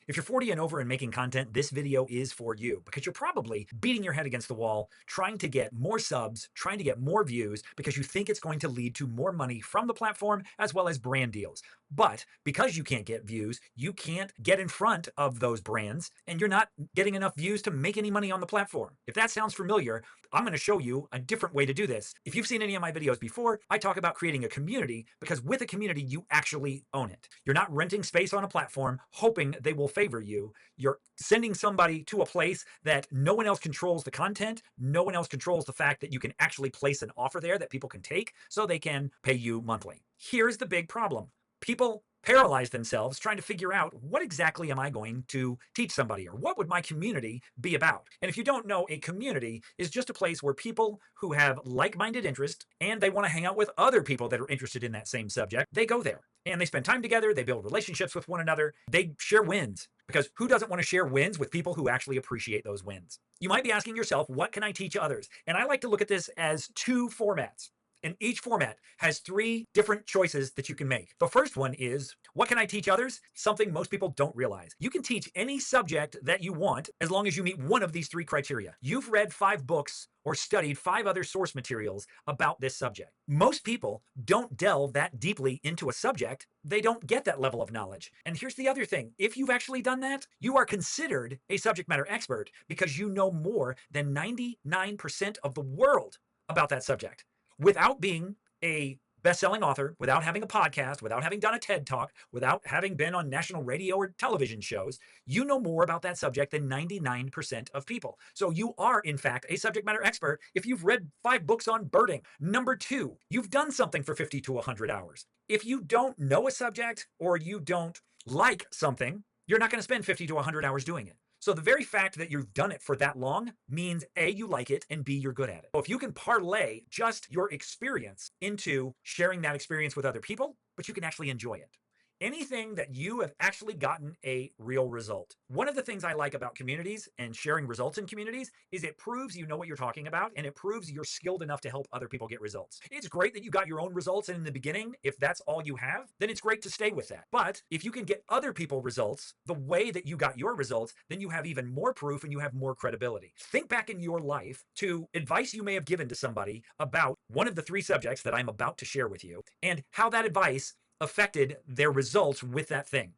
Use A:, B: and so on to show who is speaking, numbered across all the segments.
A: If you're 40 and over and making content, this video is for you because you're probably beating your head against the wall, trying to get more subs, trying to get more views because you think it's going to lead to more money from the platform as well as brand deals. But because you can't get views, you can't get in front of those brands and you're not getting enough views to make any money on the platform. If that sounds familiar, I'm going to show you a different way to do this. If you've seen any of my videos before, I talk about creating a community because with a community, you actually own it. You're not renting space on a platform hoping they will favor you. You're sending somebody to a place that no one else controls the content. No one else controls the fact that you can actually place an offer there that people can take so they can pay you monthly. Here's the big problem. People paralyze themselves trying to figure out what exactly am I going to teach somebody, or what would my community be about? And if you don't know, a community is just a place where people who have like-minded interests and they want to hang out with other people that are interested in that same subject, they go there and they spend time together, they build relationships with one another, they share wins. Because who doesn't want to share wins with people who actually appreciate those wins? You might be asking yourself, what can I teach others? And I like to look at this as two formats. And each format has three different choices that you can make. The first one is, what can I teach others? Something most people don't realize. You can teach any subject that you want as long as you meet one of these three criteria. You've read 5 books or studied 5 other source materials about this subject. Most people don't delve that deeply into a subject. They don't get that level of knowledge. And here's the other thing. If you've actually done that, you are considered a subject matter expert because you know more than 99% of the world about that subject. Without being a best-selling author, without having a podcast, without having done a TED Talk, without having been on national radio or television shows, you know more about that subject than 99% of people. So you are, in fact, a subject matter expert if you've read 5 books on birding. Number 2, you've done something for 50 to 100 hours. If you don't know a subject or you don't like something, you're not going to spend 50 to 100 hours doing it. So the very fact that you've done it for that long means A, you like it, and B, you're good at it. So if you can parlay just your experience into sharing that experience with other people, but you can actually enjoy it. Anything that you have actually gotten a real result. One of the things I like about communities and sharing results in communities is it proves you know what you're talking about, and it proves you're skilled enough to help other people get results. It's great that you got your own results, and in the beginning, if that's all you have, then it's great to stay with that. But if you can get other people results the way that you got your results, then you have even more proof and you have more credibility. Think back in your life to advice you may have given to somebody about one of the 3 subjects that I'm about to share with you, and how that advice affected their results with that thing.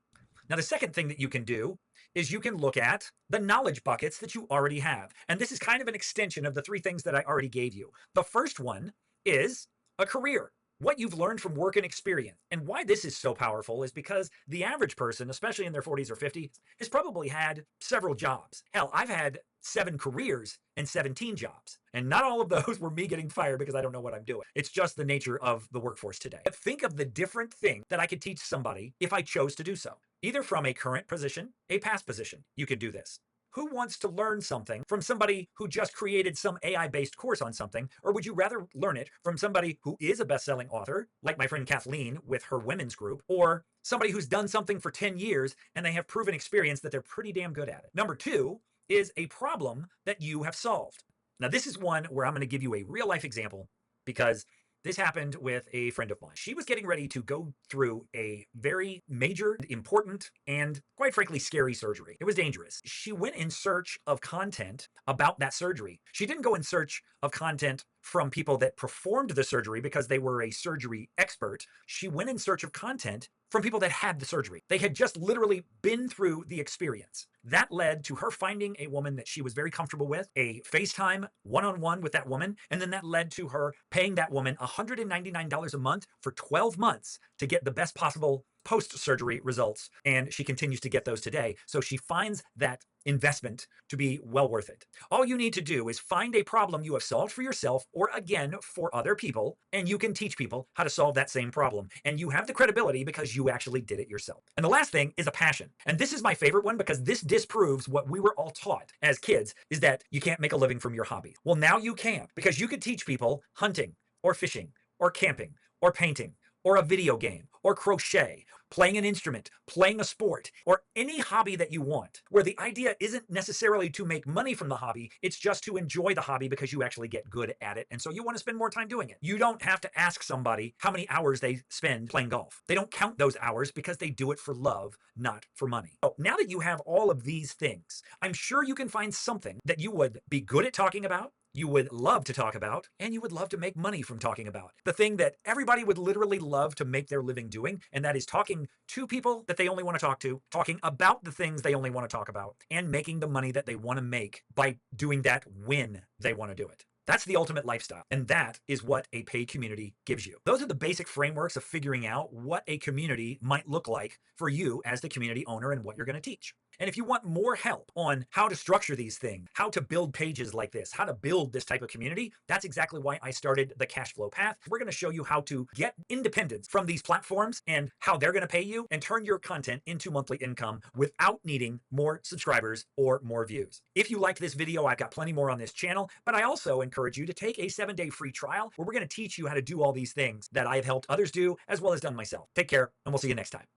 A: Now, the second thing that you can do is you can look at the knowledge buckets that you already have. And this is kind of an extension of the 3 things that I already gave you. The first one is a career. What you've learned from work and experience. And why this is so powerful is because the average person, especially in their 40s or 50s, has probably had several jobs. Hell, I've had 7 careers and 17 jobs. And not all of those were me getting fired because I don't know what I'm doing. It's just the nature of the workforce today. But think of the different thing that I could teach somebody if I chose to do so. Either from a current position, a past position, you could do this. Who wants to learn something from somebody who just created some AI-based course on something? Or would you rather learn it from somebody who is a best-selling author, like my friend Kathleen with her women's group, or somebody who's done something for 10 years and they have proven experience that they're pretty damn good at it? Number 2 is a problem that you have solved. Now, this is one where I'm going to give you a real-life example because this happened with a friend of mine. She was getting ready to go through a very major, important, and quite frankly, scary surgery. It was dangerous. She went in search of content about that surgery. She didn't go in search of content from people that performed the surgery because they were a surgery expert. She went in search of content from people that had the surgery. They had just literally been through the experience. That led to her finding a woman that she was very comfortable with, a FaceTime one-on-one with that woman, and then that led to her paying that woman $199 a month for 12 months to get the best possible post-surgery results, and she continues to get those today. So she finds that investment to be well worth it. All you need to do is find a problem you have solved for yourself or again for other people, and you can teach people how to solve that same problem. And you have the credibility because you actually did it yourself. And the last thing is a passion. And this is my favorite one because this disproves what we were all taught as kids, is that you can't make a living from your hobby. Well, now you can, because you could teach people hunting or fishing or camping or painting or a video game or crochet playing an instrument, playing a sport, or any hobby that you want, where the idea isn't necessarily to make money from the hobby, it's just to enjoy the hobby because you actually get good at it, and so you want to spend more time doing it. You don't have to ask somebody how many hours they spend playing golf. They don't count those hours because they do it for love, not for money. So now that you have all of these things, I'm sure you can find something that you would be good at talking about, you would love to talk about, and you would love to make money from talking about. The thing that everybody would literally love to make their living doing, and that is talking to people that they only want to talk to, talking about the things they only want to talk about, and making the money that they want to make by doing that when they want to do it. That's the ultimate lifestyle. And that is what a paid community gives you. Those are the basic frameworks of figuring out what a community might look like for you as the community owner and what you're going to teach. And if you want more help on how to structure these things, how to build pages like this, how to build this type of community, that's exactly why I started the Cash Flow Path. We're going to show you how to get independence from these platforms and how they're going to pay you and turn your content into monthly income without needing more subscribers or more views. If you liked this video, I've got plenty more on this channel, but I also encourage you to take a 7-day free trial where we're going to teach you how to do all these things that I've helped others do as well as done myself. Take care, and we'll see you next time.